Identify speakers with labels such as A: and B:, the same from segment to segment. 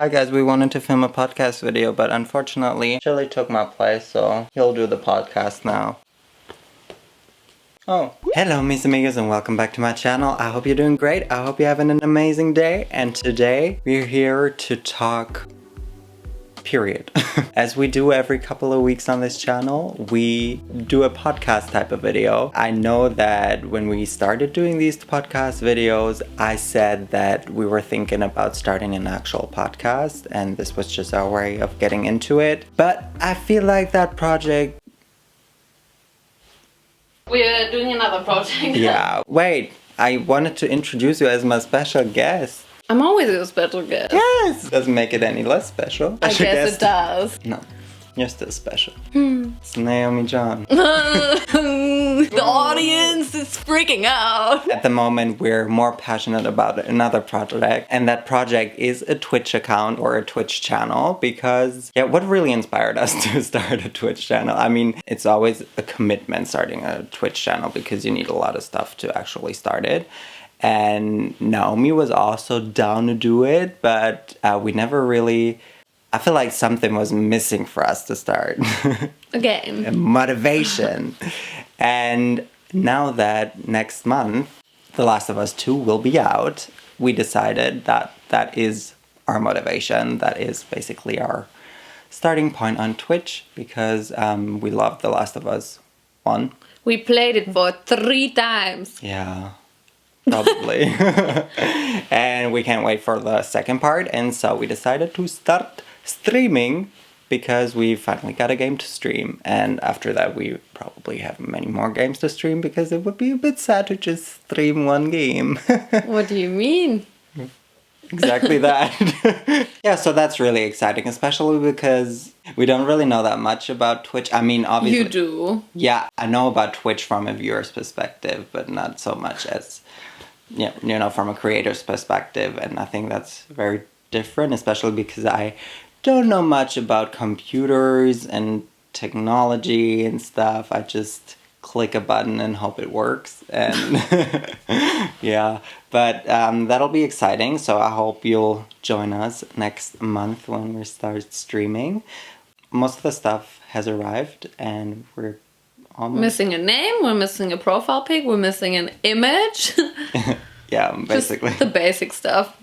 A: Hi guys, we wanted to film a podcast video, but unfortunately, Chili took my place, so he'll do the podcast now. Oh, hello mis amigos and welcome back to my channel. I hope you're doing great. I hope you're having an amazing day. And today, we're here to talk period. As we do every couple of weeks on this channel, we do a podcast type of video. I know that when we started doing these podcast videos, I said that we were thinking about starting an actual podcast, and this was just our way of getting into it. But I feel like that project...
B: We're doing another project.
A: Yeah, wait, I wanted to introduce you as my special guest.
B: I'm always a special guest.
A: Yes! Doesn't make it any less special.
B: I guess it does.
A: No, you're still special. It's Naomi John.
B: The audience is freaking out.
A: At the moment, we're more passionate about another project, and that project is a Twitch account or a Twitch channel because, yeah, what really inspired us to start a Twitch channel? I mean, it's always a commitment starting a Twitch channel because you need a lot of stuff to actually start it. And Naomi was also down to do it, but we never really... I feel like something was missing for us to start.
B: Okay.
A: Motivation. And now that next month, The Last of Us 2 will be out, we decided that that is our motivation. That is basically our starting point on Twitch because we loved The Last of Us 1.
B: We played it for 3 times.
A: Yeah. Probably. And we can't wait for the second part, and so we decided to start streaming because we finally got a game to stream, and after that we probably have many more games to stream because it would be a bit sad to just stream one game.
B: What do you mean?
A: Exactly that. Yeah, so that's really exciting, especially because we don't really know that much about Twitch. I mean, obviously...
B: You do.
A: Yeah, I know about Twitch from a viewer's perspective, but not so much as... Yeah, you know, from a creator's perspective, and I think that's very different, especially because I don't know much about computers and technology and stuff. I just click a button and hope it works, and yeah, but that'll be exciting, so I hope you'll join us next month when we start streaming. Most of the stuff has arrived, and we're almost...
B: Missing a name, we're missing a profile pic, we're missing an image.
A: Yeah, basically.
B: Just the basic stuff.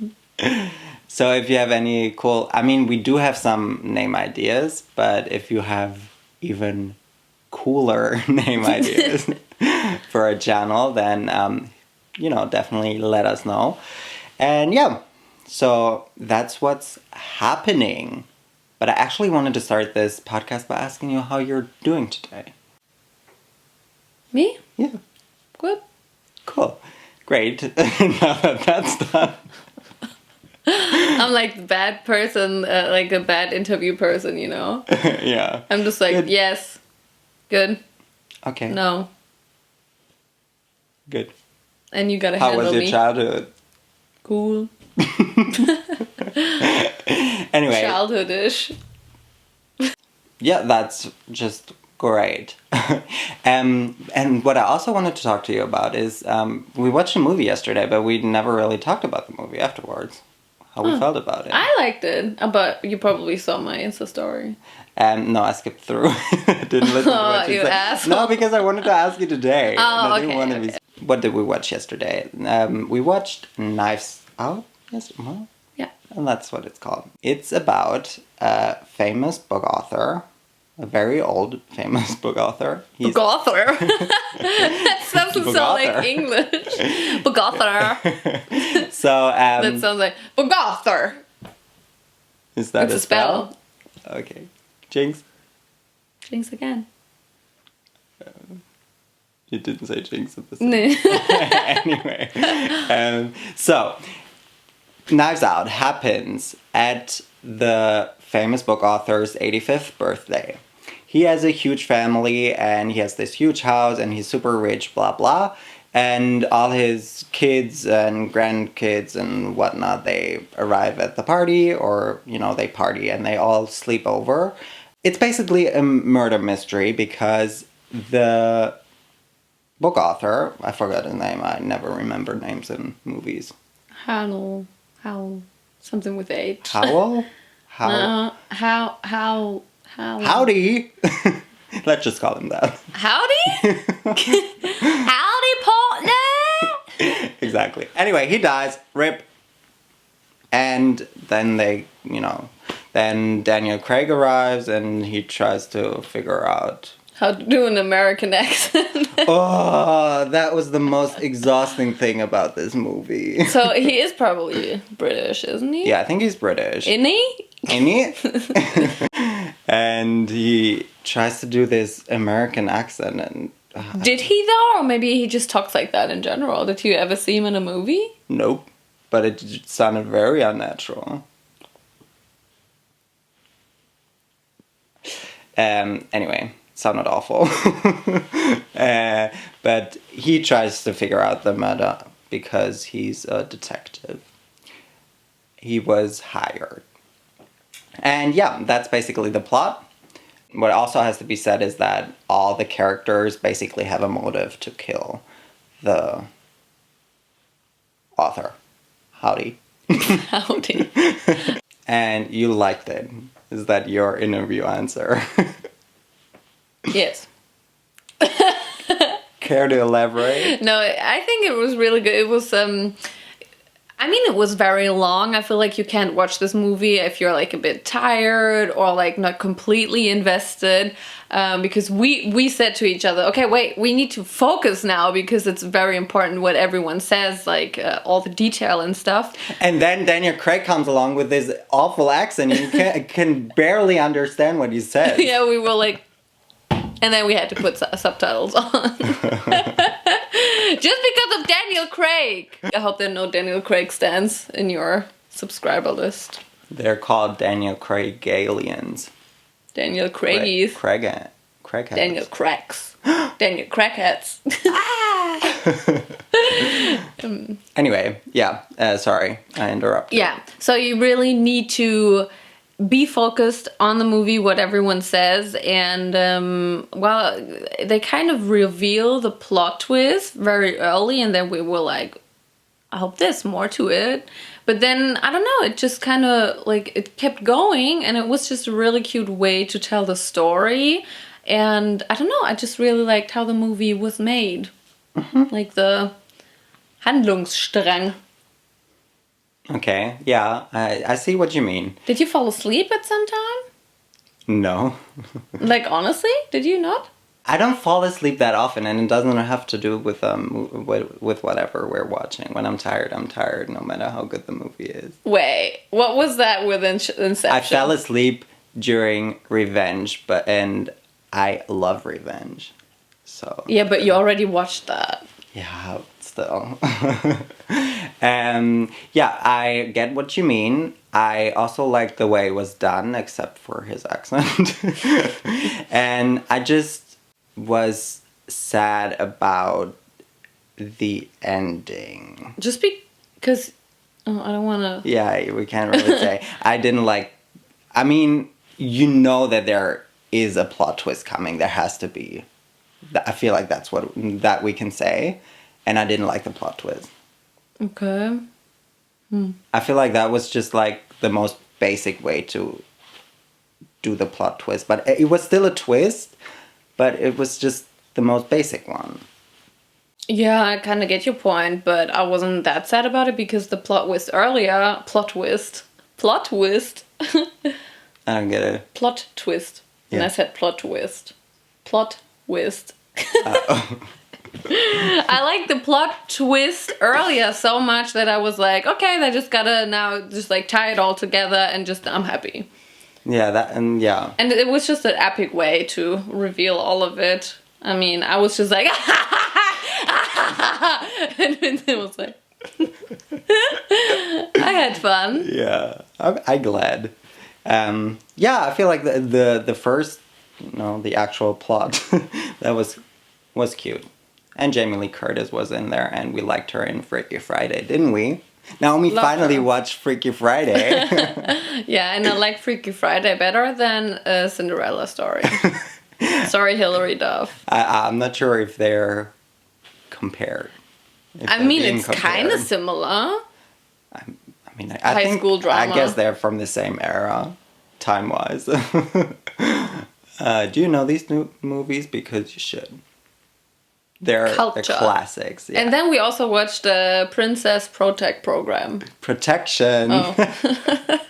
A: So if you have any cool... I mean, we do have some name ideas, but if you have even cooler name ideas for a channel, then, you know, definitely let us know. And yeah, so that's what's happening. But I actually wanted to start this podcast by asking you how you're doing today.
B: Me?
A: Yeah.
B: Good.
A: Cool. Great. Now that that's done.
B: I'm like the bad person, like a bad interview person, you know?
A: Yeah.
B: I'm just like, good. Yes. Good.
A: Okay.
B: No.
A: Good.
B: And you gotta
A: How
B: handle me.
A: was your childhood?
B: Cool.
A: Anyway.
B: Childhood-ish.
A: Yeah, that's just great. And what I also wanted to talk to you about is we watched a movie yesterday, but we never really talked about the movie afterwards. How we felt about it.
B: I liked it, but you probably saw my Insta story.
A: No, I skipped through. Didn't listen to what you said.
B: asshole.
A: No, because I wanted to ask you today.
B: Oh, okay.
A: What did we watch yesterday? We watched Knives Out. Yes, well,
B: yeah.
A: And that's what it's called. It's about a famous book author. A very old, famous book author.
B: Book author? That doesn't sound like English. Book author.
A: So,
B: that sounds like book author.
A: Is that
B: it's a spell?
A: Okay. Jinx?
B: Jinx again.
A: You didn't say Jinx at the same time. Anyway. So, Knives Out happens at the famous book author's 85th birthday. He has a huge family, and he has this huge house, and he's super rich, blah, blah. And all his kids and grandkids and whatnot, they arrive at the party, or, you know, they party, and they all sleep over. It's basically a murder mystery because the book author, I forgot his name, I never remember names in movies.
B: Hal Something with H.
A: Howell? Howdy! Let's just call him that.
B: Howdy? Howdy, partner!
A: Exactly. Anyway, he dies. Rip. And then then Daniel Craig arrives and he tries to figure out
B: how to do an American accent.
A: Oh, that was the most exhausting thing about this movie.
B: So he is probably British, isn't he?
A: Yeah, I think he's British.
B: Isn't he?
A: And he tries to do this American accent and...
B: Did he though? Or maybe he just talks like that in general. Did you ever see him in a movie?
A: Nope. But it sounded very unnatural. Anyway, sounded awful. But he tries to figure out the murder because he's a detective. He was hired. And yeah, that's basically the plot. What also has to be said is that all the characters basically have a motive to kill the author. Howdy.
B: Howdy.
A: And you liked it. Is that your interview answer?
B: Yes.
A: Care to elaborate?
B: No, I think it was really good. It was, it was very long. I feel like you can't watch this movie if you're like a bit tired or like not completely invested. Because we said to each other, okay, wait, we need to focus now because it's very important what everyone says, like all the detail and stuff.
A: And then Daniel Craig comes along with this awful accent. You can barely understand what he says.
B: Yeah, we were like, and then we had to put subtitles on. Just because of Daniel Craig. I hope there are no Daniel Craig stands in your subscriber list.
A: They're called Daniel Craig aliens.
B: Daniel Craigies.
A: Craigheads.
B: Daniel Cracks. Daniel Crackheads.
A: Anyway, yeah. Sorry, I interrupted.
B: Yeah, so you really need to be focused on the movie, what everyone says, and they kind of reveal the plot twist very early, and then we were like, I hope there's more to it. But then, I don't know, it just kind of, like, it kept going, and it was just a really cute way to tell the story. And, I don't know, I just really liked how the movie was made. Mm-hmm. Like, the Handlungsstrang.
A: Okay, yeah, I see what you mean.
B: Did you fall asleep at some time?
A: No.
B: Like, honestly? Did you not?
A: I don't fall asleep that often, and it doesn't have to do with whatever we're watching. When I'm tired, no matter how good the movie is.
B: Wait, what was that with Inception?
A: I fell asleep during Revenge, and I love Revenge. So
B: yeah, but you already watched that.
A: Yeah, still. Yeah, I get what you mean. I also like the way it was done, except for his accent. And I just was sad about the ending.
B: Just because... Oh, I don't want to...
A: Yeah, we can't really say. I didn't like... I mean, you know that there is a plot twist coming. There has to be. I feel like that's that we can say. And I didn't like the plot twist.
B: Okay.
A: I feel like that was just like the most basic way to do the plot twist. But it was still a twist, but it was just the most basic one.
B: Yeah, I kind of get your point, but I wasn't that sad about it because the plot twist earlier... Plot twist.
A: I don't get it.
B: Plot twist.
A: Yeah.
B: And I said plot twist. Plot twist. I like the plot twist earlier so much that I was like, okay, they just gotta now just like tie it all together and just, I'm happy.
A: Yeah, and
B: it was just an epic way to reveal all of it. I mean, I was just like, and it was like, I had fun.
A: Yeah, I'm glad. Yeah, I feel like the first, the actual plot that was cute. And Jamie Lee Curtis was in there, and we liked her in Freaky Friday, didn't we? Naomi finally watched Freaky Friday.
B: Yeah, and I like Freaky Friday better than Cinderella Story. Sorry, Hilary Duff.
A: I'm not sure if they're compared.
B: I mean, it's kind of similar.
A: I'm mean, I
B: High
A: think,
B: school drama.
A: I guess they're from the same era, time-wise. Do you know these new movies? Because you should. They're classics. Yeah.
B: And then we also watched the Princess Protect program.
A: Protection.
B: Oh.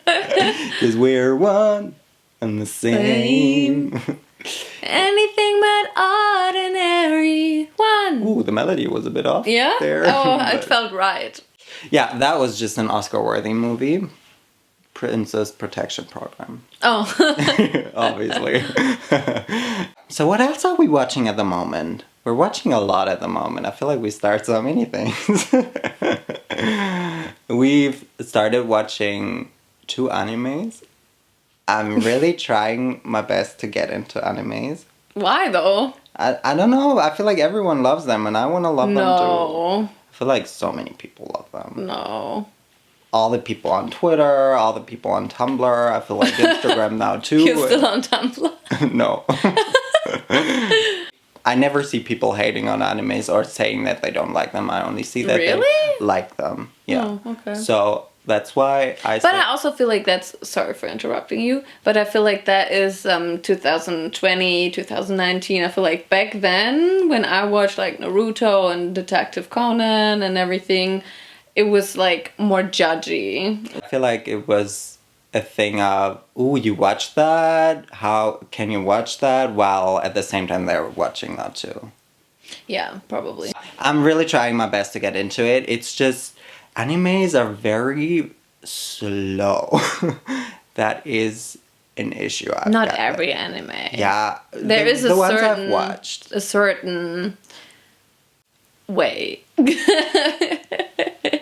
A: Because we're one and the same.
B: Anything but ordinary one.
A: Ooh, the melody was a bit off.
B: Yeah?
A: There.
B: Oh, it felt right.
A: Yeah, that was just an Oscar-worthy movie. Princess Protection Program.
B: Oh.
A: Obviously. So what else are we watching at the moment? We're watching a lot at the moment. I feel like we start so many things. We've started watching 2 animes. I'm really trying my best to get into animes.
B: Why though?
A: I don't know. I feel like everyone loves them and I want to love them too. I feel like so many people love them.
B: No.
A: All the people on Twitter, all the people on Tumblr. I feel like Instagram now too.
B: You're still on Tumblr?
A: No. I never see people hating on animes or saying that they don't like them. I only see that they like them. Yeah.
B: Oh, okay.
A: So that's why I
B: But I also feel like that's... Sorry for interrupting you. But I feel like that is 2020, 2019. I feel like back then, when I watched like Naruto and Detective Conan and everything, it was like more judgy.
A: I feel like it was a thing of, ooh, you watched that? How can you watch that? While at the same time they were watching that too.
B: Yeah, probably.
A: I'm really trying my best to get into it. It's just, animes are very slow. That is an issue.
B: Not every anime.
A: Yeah.
B: There is
A: the ones I've watched.
B: A certain way.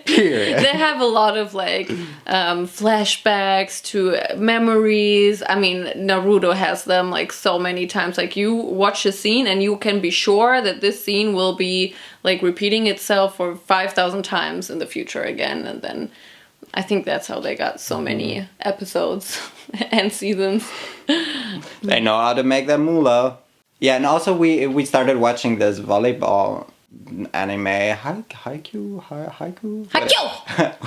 A: Period.
B: They have a lot of like flashbacks to memories. I mean, Naruto has them like so many times. Like you watch a scene and you can be sure that this scene will be like repeating itself for 5,000 times in the future again. And then I think that's how they got so many episodes and seasons.
A: They know how to make that moolah. Yeah, and also we started watching this volleyball anime, haiku,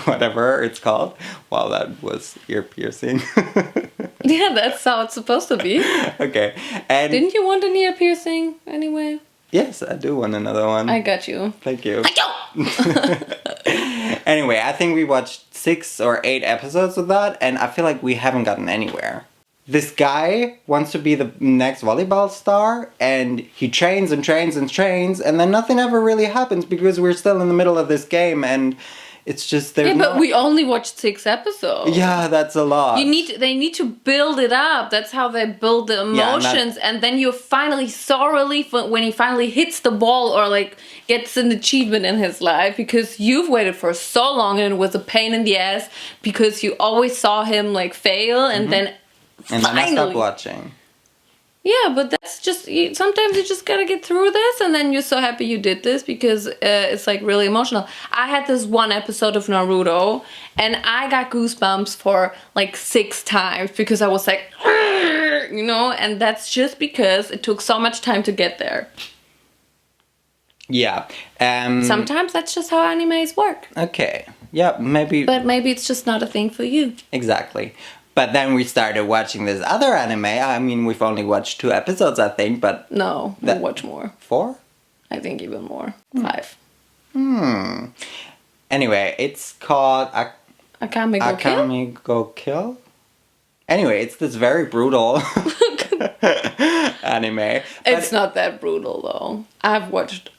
A: whatever it's called. Wow, that was ear piercing.
B: Yeah, that's how it's supposed to be.
A: Okay, and
B: didn't you want an ear piercing anyway?
A: Yes, I do want another one.
B: I got you.
A: Thank you. Anyway, I think we watched 6 or 8 episodes of that, and I feel like we haven't gotten anywhere. This guy wants to be the next volleyball star, and he trains and trains and trains, and then nothing ever really happens because we're still in the middle of this game, and it's just there.
B: Yeah, but we only watched 6 episodes.
A: Yeah, that's a lot.
B: They need to build it up. That's how they build the emotions, and then you're finally so relieved when he finally hits the ball or like gets an achievement in his life, because you've waited for so long and it was a pain in the ass because you always saw him like fail, and then.
A: And then I stopped watching.
B: Yeah, but that's just... Sometimes you just gotta get through this, and then you're so happy you did this because it's like really emotional. I had this one episode of Naruto, and I got goosebumps for like 6 times because I was like... You know, and that's just because it took so much time to get there.
A: Yeah.
B: Sometimes that's just how animes work.
A: Okay. Yeah, maybe...
B: But maybe it's just not a thing for you.
A: Exactly. But then we started watching this other anime. I mean, we've only watched 2 episodes, I think, but...
B: No, we'll watch more.
A: 4?
B: I think even more. 5.
A: Anyway, it's called...
B: Akame
A: Go Kill? Anyway, it's this very brutal anime.
B: It's not that brutal, though. I've watched...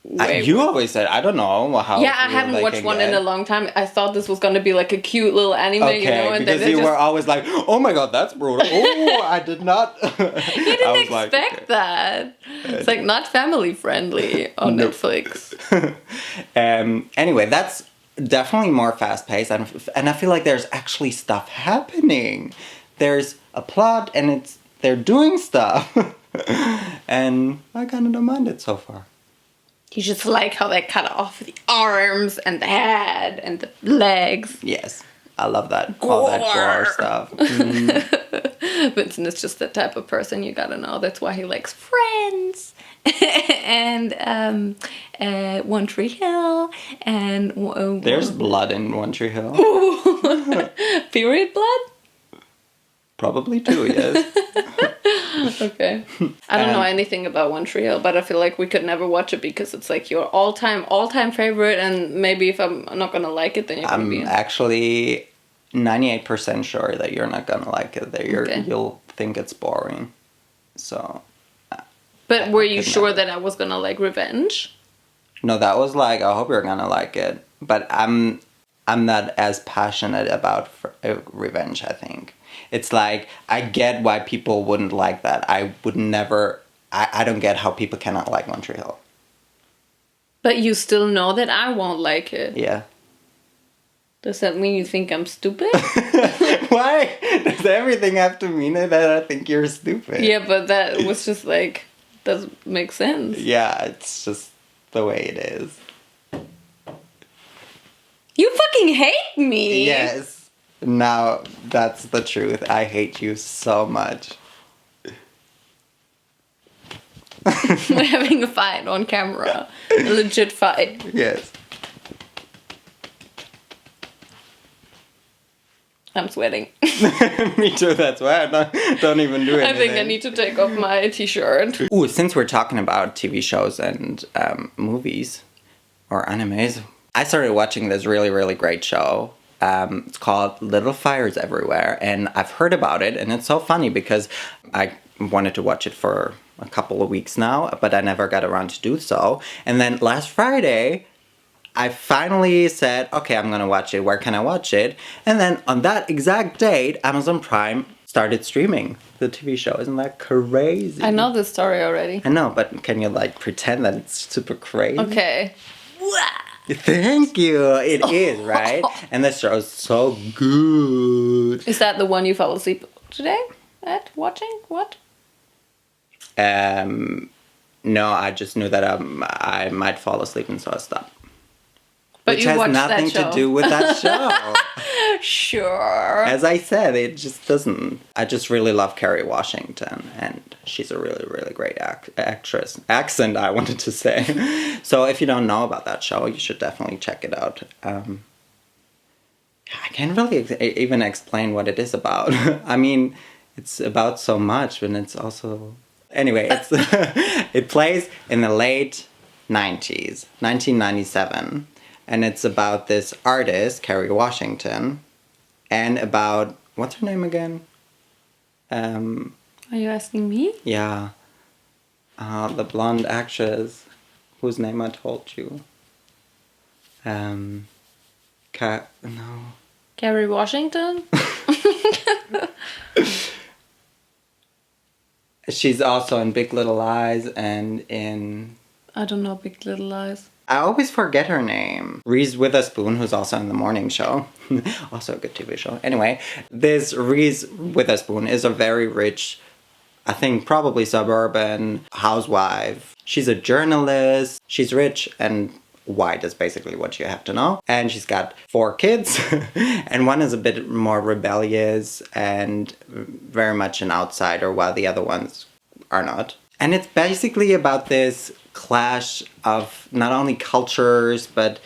A: You always said, I don't know how...
B: Yeah, I haven't watched one in a long time. I thought this was going to be like a cute little anime,
A: okay,
B: you know? And
A: because
B: then
A: you were always like, oh my god, that's brutal. Oh, I did not...
B: You didn't expect that. It's like not family friendly on Netflix.
A: Anyway, that's definitely more fast-paced, and I feel like there's actually stuff happening. There's a plot, and they're doing stuff. And I kind of don't mind it so far.
B: You just like how they cut off the arms and the head and the legs.
A: Yes, I love that. All that gore stuff.
B: Vincent is just the type of person you gotta know. That's why he likes Friends and One Tree Hill, and
A: There's blood in One Tree Hill.
B: period blood.
A: Probably 2, yes.
B: Okay. I don't know anything about One Tree Hill, but I feel like we could never watch it because it's like your all-time favorite, and maybe if I'm not gonna like it, then you're gonna be.
A: I'm actually 98% sure that you're not gonna like it. That you'll think it's boring. So.
B: But were you sure that I was gonna like Revenge?
A: No, that was like, I hope you're gonna like it. But I'm not as passionate about Revenge, I think. It's like, I get why people wouldn't like that. I would never, I don't get how people cannot like One Tree Hill.
B: But you still know that I won't like it.
A: Yeah.
B: Does that mean you think I'm stupid?
A: Why? Does everything have to mean it that I think you're stupid?
B: Yeah, but that was just like, doesn't make sense.
A: Yeah, it's just the way it is.
B: You fucking hate me!
A: Yes. Now, that's the truth. I hate you so much.
B: We're having a fight on camera. A legit fight.
A: Yes.
B: I'm sweating.
A: Me too, that's why I don't even do anything.
B: I think I need to take off my t-shirt.
A: Ooh, since we're talking about TV shows and movies or animes, I started watching this really, really great show. It's called Little Fires Everywhere, and I've heard about it, and it's so funny because I wanted to watch it for a couple of weeks now, but I never got around to do so. And then last Friday, I finally said, okay, I'm gonna watch it. Where can I watch it? And then on that exact date, Amazon Prime started streaming the TV show. Isn't that crazy?
B: I know this story already.
A: I know, but can you like pretend that it's super crazy?
B: Okay.
A: Thank you. It is, right? And the show is so good.
B: Is that the one you fell asleep today at watching? What?
A: No, I just knew that I might fall asleep, and so I stopped.
B: But
A: which
B: you
A: has
B: watched
A: nothing
B: that show.
A: to do with that show.
B: Sure.
A: As I said, it just doesn't. I just really love Kerry Washington, and she's a really, really great actress. Accent, I wanted to say. So if you don't know about that show, you should definitely check it out. I can't really even explain what it is about. I mean, it's about so much, and it's also... Anyway, it plays in the late 90s, 1997. And it's about this artist, Kerry Washington, and about... What's her name again?
B: Are you asking me?
A: Yeah. The blonde actress whose name I told you. No.
B: Kerry Washington?
A: She's also in Big Little Lies and in...
B: I don't know Big Little Lies.
A: I always forget her name. Reese Witherspoon, who's also in The Morning Show. Also a good TV show. Anyway, this Reese Witherspoon is a very rich, I think probably suburban housewife. She's a journalist. She's rich and white is basically what you have to know. And she's got 4 kids. And one is a bit more rebellious and very much an outsider, while the other ones are not. And it's basically about this clash of not only cultures, but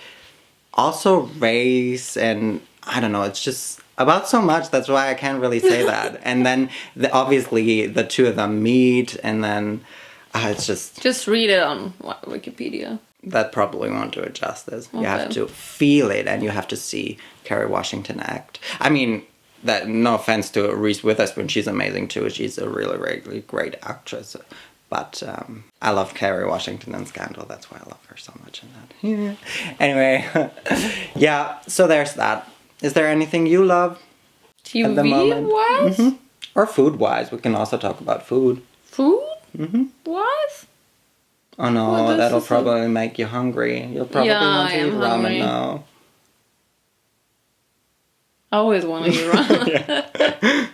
A: also race, and I don't know, it's just about so much, that's why I can't really say that. And then, obviously, the two of them meet, and then it's just...
B: Just read it on Wikipedia.
A: That probably won't do it justice.
B: Okay.
A: You have to feel it, and you have to see Kerry Washington act. I mean, that no offense to Reese Witherspoon, she's amazing too. She's a really, really great actress. But I love Kerry Washington in Scandal. That's why I love her so much in that. Yeah. Anyway, yeah, so there's that. Is there anything you love at the moment?
B: TV-wise?
A: Mm-hmm. Or food-wise. We can also talk about food.
B: Food?
A: Mm-hmm.
B: Wise?
A: Oh no,
B: Well,
A: that'll probably make you hungry. You'll probably want to eat ramen
B: hungry.
A: now.
B: I always want to eat ramen.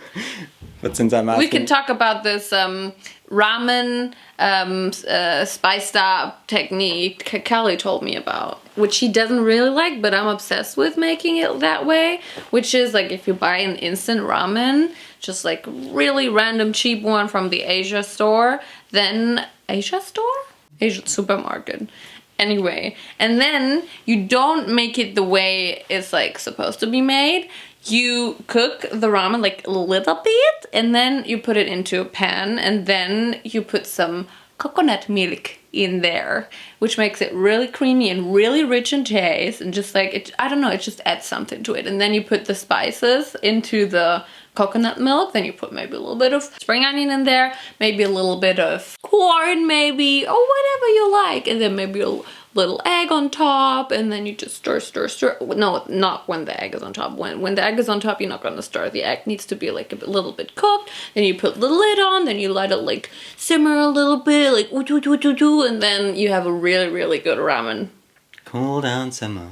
A: But since I'm asking...
B: We can talk about this ramen spiced up technique Kelly told me about, which she doesn't really like, but I'm obsessed with making it that way, which is like if you buy an instant ramen, just like really random cheap one from the Asia store, then... Asia store? Asian supermarket. Anyway, and then you don't make it the way it's like supposed to be made. You cook the ramen like a little bit, and then you put it into a pan, and then you put some coconut milk in there, which makes it really creamy and really rich in taste, and just like it, I don't know, it just adds something to it. And then you put the spices into the coconut milk, then you put maybe a little bit of spring onion in there, maybe a little bit of corn maybe, or whatever you like, and then maybe a little egg on top, and then you just stir. No, not when the egg is on top. When the egg is on top, you're not gonna stir. The egg needs to be like a little bit cooked. Then you put the lid on, then you let it like simmer a little bit, like and then you have a really, really good ramen.
A: Cool down simmer.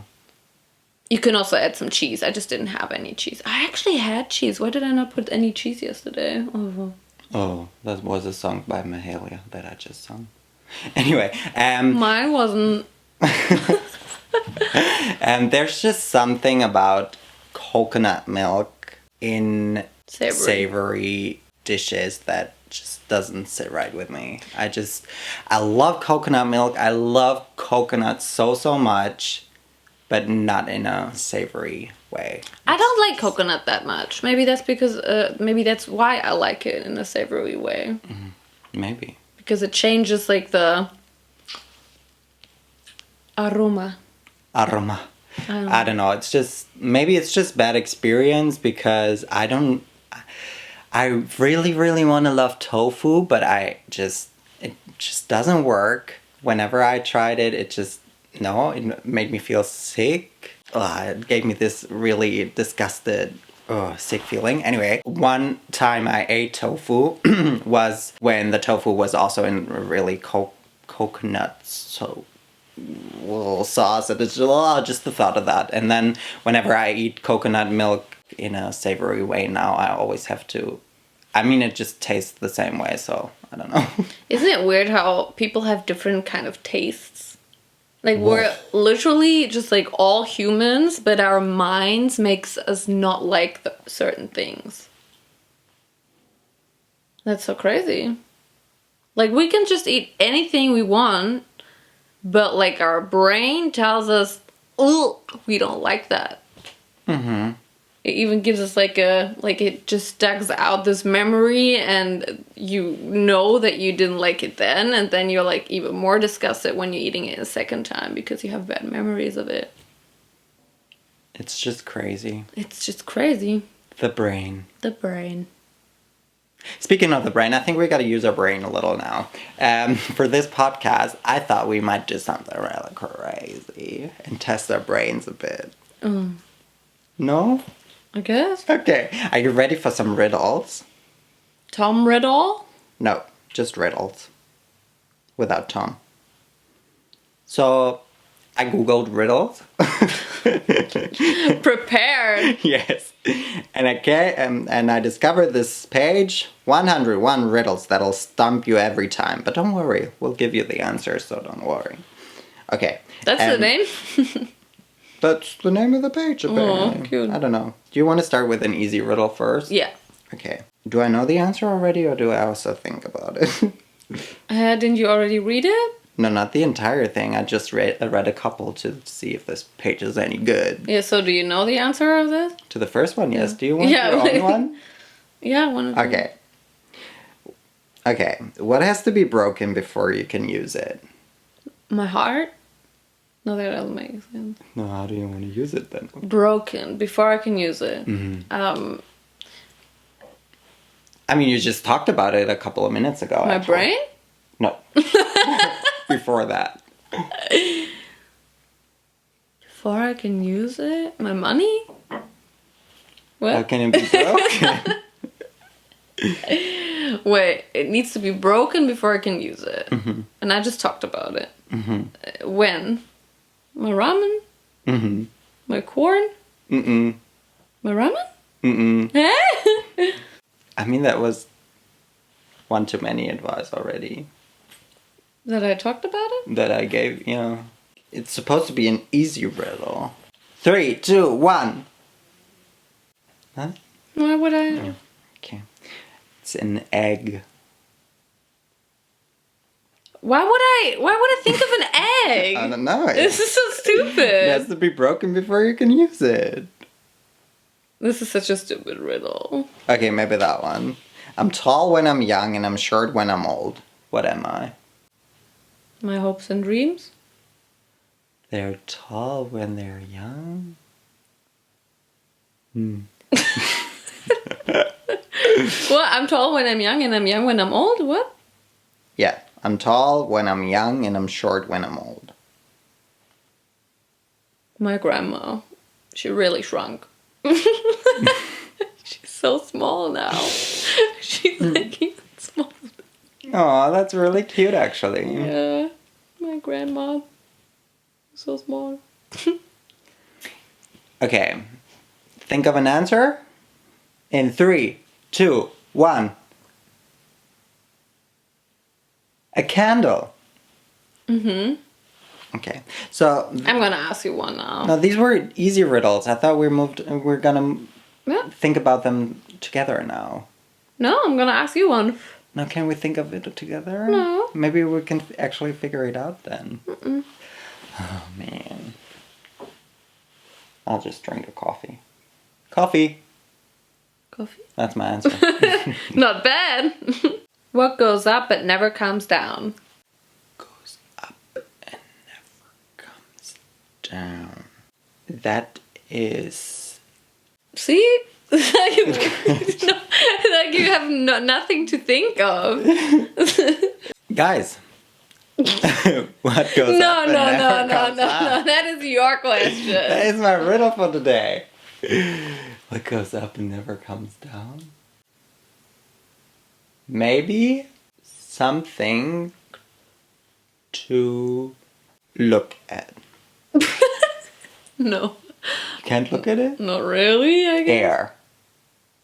B: You can also add some cheese. I just didn't have any cheese. I actually had cheese. Why did I not put any cheese yesterday?
A: Oh, that was a song by Mahalia that I just sung. Anyway,
B: mine wasn't.
A: And there's just something about coconut milk in savory dishes that just doesn't sit right with me. I love coconut milk. I love coconut so much, but not in a savory way.
B: I don't like coconut that much. Maybe that's because, maybe that's why I like it in a savory way.
A: Mm-hmm. Maybe.
B: Because it changes like the aroma.
A: I don't know. Maybe it's just bad experience because I really, really want to love tofu, but it just doesn't work. Whenever I tried it, it made me feel sick. It gave me this really disgusted, sick feeling. Anyway, one time I ate tofu was when the tofu was also in really coconut sauce. And it's just the thought of that. And then whenever I eat coconut milk in a savory way now, I always have to... I mean, it just tastes the same way, so I don't know.
B: Isn't it weird how people have different kind of tastes? Like, we're literally just like all humans, but our minds makes us not like certain things. That's so crazy. Like, we can just eat anything we want, but like our brain tells us, oh, we don't like that.
A: Mm-hmm.
B: It even gives us it just digs out this memory, and you know that you didn't like it then, and then you're like even more disgusted when you're eating it a second time because you have bad memories of it.
A: It's just crazy. The brain. Speaking of the brain, I think we got to use our brain a little now. For this podcast, I thought we might do something really crazy and test our brains a bit. No?
B: I guess.
A: Okay. Are you ready for some riddles?
B: Tom Riddle?
A: No, just riddles. Without Tom. So, I googled riddles.
B: Prepared.
A: Yes. And I discovered this page, 101 riddles that'll stump you every time. But don't worry, we'll give you the answers, so don't worry. Okay.
B: That's the name?
A: That's the name of the page, apparently.
B: Oh, cute.
A: I don't know. Do you want to start with an easy riddle first?
B: Yeah.
A: Okay. Do I know the answer already, or do I also think about it?
B: Didn't you already read it?
A: No, not the entire thing. I just read a couple to see if this page is any good.
B: Yeah, so do you know the answer of this?
A: To the first one, yes. Do you want your own one?
B: Yeah, one of them.
A: Okay. Okay. What has to be broken before you can use it?
B: My heart? No, that doesn't make sense.
A: No, how do you want to use it then?
B: Broken before I can use it.
A: Mm-hmm. I mean, you just talked about it a couple of minutes ago.
B: My brain?
A: No. Before that.
B: Before I can use it? My money? What?
A: How can it be broken?
B: Wait, it needs to be broken before I can use it.
A: Mm-hmm.
B: And I just talked about it.
A: Mm-hmm.
B: When? My ramen?
A: Mm-hmm.
B: My corn?
A: Mm-mm.
B: My ramen?
A: Mm-mm. I mean, that was one too many advice already.
B: That I talked about it?
A: That I gave, It's supposed to be an easy riddle. 3, 2, 1. Huh?
B: Why would I?
A: Oh, okay. It's an egg.
B: Why would I think of an egg?
A: I don't know.
B: This is so stupid.
A: It has to be broken before you can use it.
B: This is such a stupid riddle.
A: Okay, maybe that one. I'm tall when I'm young and I'm short when I'm old. What am I?
B: My hopes and dreams?
A: They're tall when they're young?
B: What? I'm tall when I'm young and I'm young when I'm old? What?
A: Yeah, I'm tall when I'm young and I'm short when I'm old.
B: My grandma. She really shrunk. She's so small now. She's like even small.
A: Oh, that's really cute actually.
B: Yeah, my grandma. So small.
A: Okay, think of an answer. In 3, 2, 1. A candle.
B: Mm-hmm.
A: Okay, so
B: I'm gonna ask you one now.
A: no, these were easy riddles. I thought we're gonna
B: Yeah.
A: think about them together now.
B: No, I'm gonna ask you one.
A: Now, can we think of it together?
B: No.
A: Maybe we can actually figure it out then.
B: Mm-mm.
A: Oh man, I'll just drink a coffee. Coffee.
B: Coffee?
A: That's my answer.
B: Not bad. What goes up but never comes down?
A: Goes up and never comes down. That is.
B: See? like you have nothing to think of.
A: Guys. What goes
B: No,
A: up and
B: no,
A: never
B: no,
A: comes
B: no,
A: down?
B: no. That is your question.
A: That is my riddle for today. What goes up and never comes down? Maybe something to look at.
B: No.
A: You can't look at it?
B: Not really, I guess.
A: Air.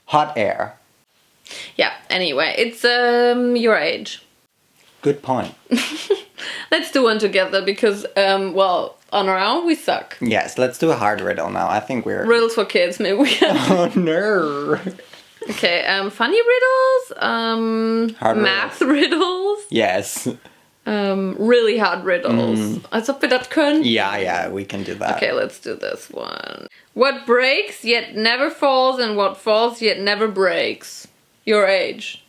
A: Hot air.
B: Yeah, anyway, it's your age.
A: Good point.
B: Let's do one together because, well, on our own we suck.
A: Yes, let's do a hard riddle now. I think we're...
B: Riddles for kids, maybe we can.
A: Oh no.
B: Okay, funny riddles,
A: Hard
B: math riddles,
A: Yes.
B: really hard riddles. Also für das können.
A: Yeah, we can do that.
B: Okay, let's do this one. What breaks yet never falls and what falls yet never breaks? Your age.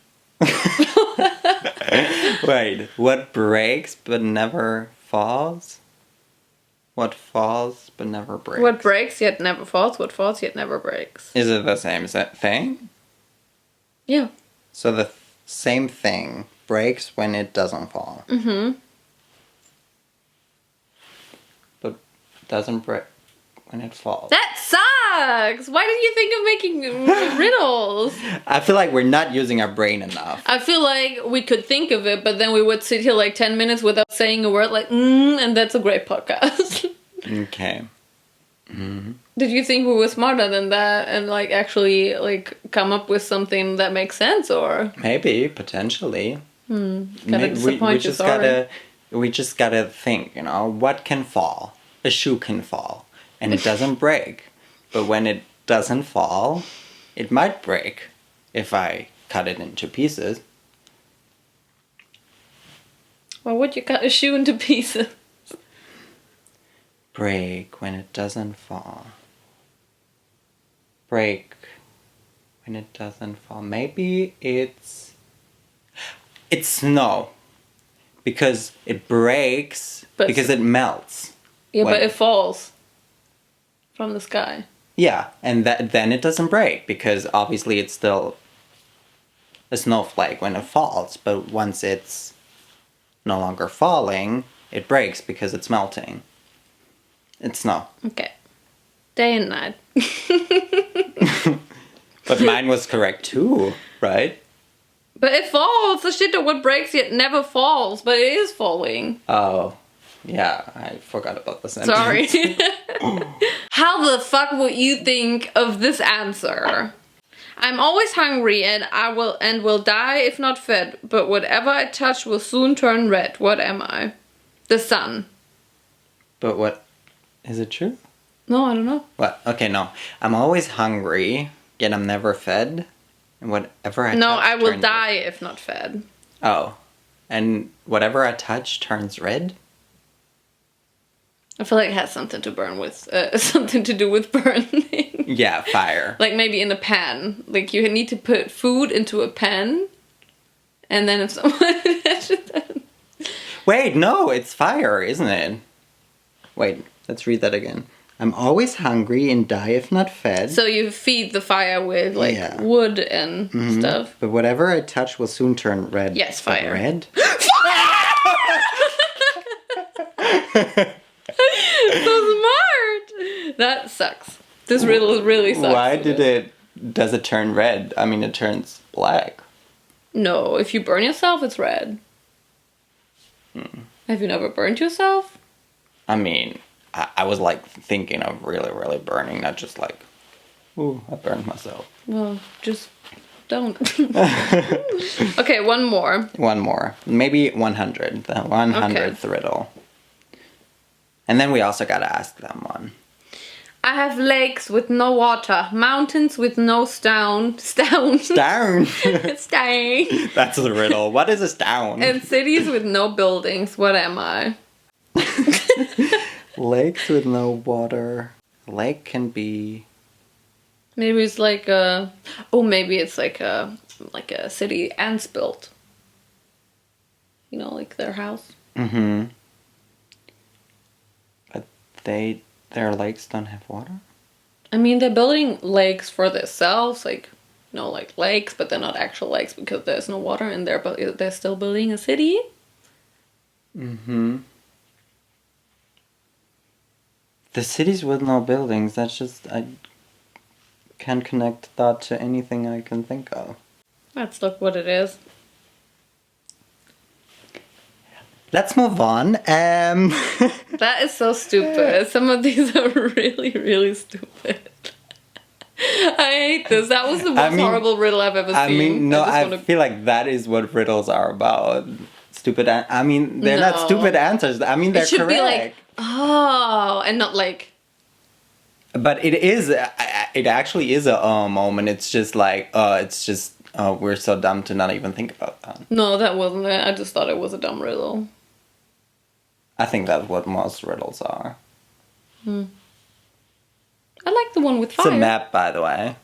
A: Wait, what breaks but never falls? What falls but never breaks?
B: What breaks yet never falls, what falls yet never breaks.
A: Is it the same thing?
B: Yeah.
A: So the same thing breaks when it doesn't fall.
B: Mm-hmm.
A: But doesn't break when it falls.
B: That sucks! Why did you think of making riddles?
A: I feel like we're not using our brain enough.
B: I feel like we could think of it, but then we would sit here like 10 minutes without saying a word like, and that's a great podcast.
A: Okay. Mm-hmm.
B: Did you think we were smarter than that and like actually like come up with something that makes sense or?
A: Maybe, potentially.
B: Gotta disappoint you, sorry.
A: We just gotta think, what can fall? A shoe can fall. And it doesn't break. But when it doesn't fall, it might break if I cut it into pieces.
B: Why would you cut a shoe into pieces?
A: Break when it doesn't fall. Break when it doesn't fall. Maybe it's snow. Because it breaks, because it melts.
B: Yeah, but it falls from the sky.
A: Yeah, and then it doesn't break, because obviously it's still a snowflake when it falls, but once it's no longer falling, it breaks because it's melting. It's snow.
B: Okay. Day and night.
A: But mine was correct too, right?
B: But it falls. The shit that what breaks yet never falls, but it is falling.
A: Oh, yeah, I forgot about the sentence.
B: Sorry. How the fuck would you think of this answer? I'm always hungry and will die if not fed, but whatever I touch will soon turn red. What am I? The sun.
A: But what? Is it true?
B: No, I don't know.
A: What? Okay, no. I'm always hungry, yet I'm never fed. And whatever I touch
B: I will
A: turns
B: die if not fed.
A: Oh. And whatever I touch turns red?
B: I feel like it has something to do with burning.
A: Yeah, fire.
B: Like maybe in a pan. Like you need to put food into a pan, and then if someone touches it.
A: Wait, no, it's fire, isn't it? Wait, let's read that again. I'm always hungry and die if not fed.
B: So you feed the fire with wood and stuff.
A: But whatever I touch will soon turn red.
B: Yes, fire.
A: Red?
B: So smart! That sucks. This riddle really sucks.
A: Why does it turn red? I mean, it turns black.
B: No, if you burn yourself, it's red. Have you never burned yourself?
A: I mean, I was like thinking of really, really burning, not just like, ooh, I burned myself.
B: Well, just don't. Okay, one more.
A: One more. Maybe 100. The 100th riddle. And then we also gotta ask them one.
B: I have lakes with no water, mountains with no stone.
A: Stone.
B: Stone.
A: That's the riddle. What is a stone?
B: And cities with no buildings. What am I?
A: Lakes with no water. Lake can be.
B: Maybe it's like a. Oh, maybe it's like a city ants built. You know, like their house.
A: Mm-hmm. But their lakes don't have water?
B: I mean, they're building lakes for themselves, like, you know, like lakes, but they're not actual lakes because there's no water in there, but they're still building a city.
A: Mm-hmm. The cities with no buildings, that's just, I can't connect that to anything I can think of.
B: Let's look what it is.
A: Let's move on.
B: That is so stupid. Some of these are really, really stupid. I hate this. That was the most horrible riddle I've ever seen.
A: I mean, no, I feel like that is what riddles are about. Stupid. I mean, they're not stupid answers. I mean, they're correct. It should be like,
B: oh, and not like.
A: But it is. It actually is a moment. It's just like, we're so dumb to not even think about that.
B: No, that wasn't it. I just thought it was a dumb riddle.
A: I think that's what most riddles are.
B: I like the one with fire.
A: It's a map, by the way.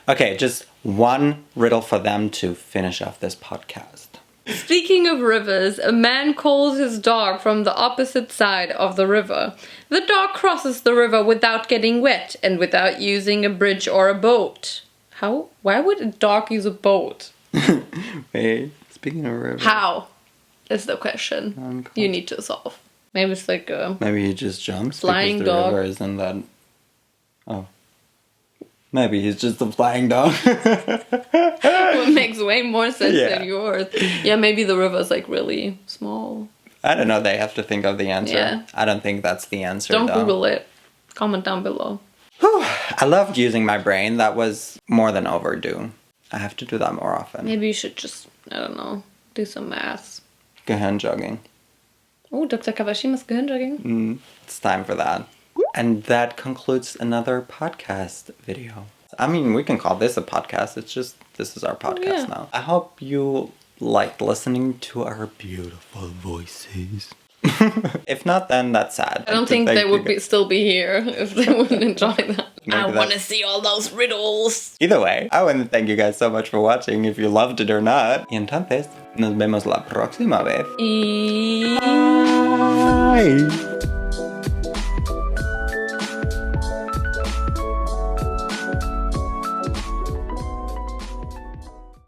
A: Okay, just one riddle for them to finish off this podcast.
B: Speaking of rivers, a man calls his dog from the opposite side of the river. The dog crosses the river without getting wet and without using a bridge or a boat. How? Why would a dog use a boat?
A: Wait, speaking of river.
B: How? Is the question you need to solve. Maybe it's like a...
A: Maybe he just jumps
B: flying
A: because the
B: dog.
A: river isn't that... Oh. Maybe he's just a flying dog.
B: It makes way more sense than yours. Yeah, maybe the river is like really small.
A: I don't know, they have to think of the answer.
B: Yeah.
A: I don't think that's the answer.
B: Don't Google it. Comment down below.
A: Whew. I loved using my brain. That was more than overdue. I have to do that more often.
B: Maybe you should just, I don't know, do some maths.
A: Gehirnjogging.
B: Oh, Dr. Kawashima's Gehirnjogging.
A: It's time for that. And that concludes another podcast video. I mean, we can call this a podcast. It's just, this is our podcast now. I hope you liked listening to our beautiful voices. If not, then that's sad.
B: I don't think they would still be here if they wouldn't enjoy that. I want to see all those riddles.
A: Either way, I want to thank you guys so much for watching, if you loved it or not. Y entonces, nos vemos la próxima vez.
B: Bye.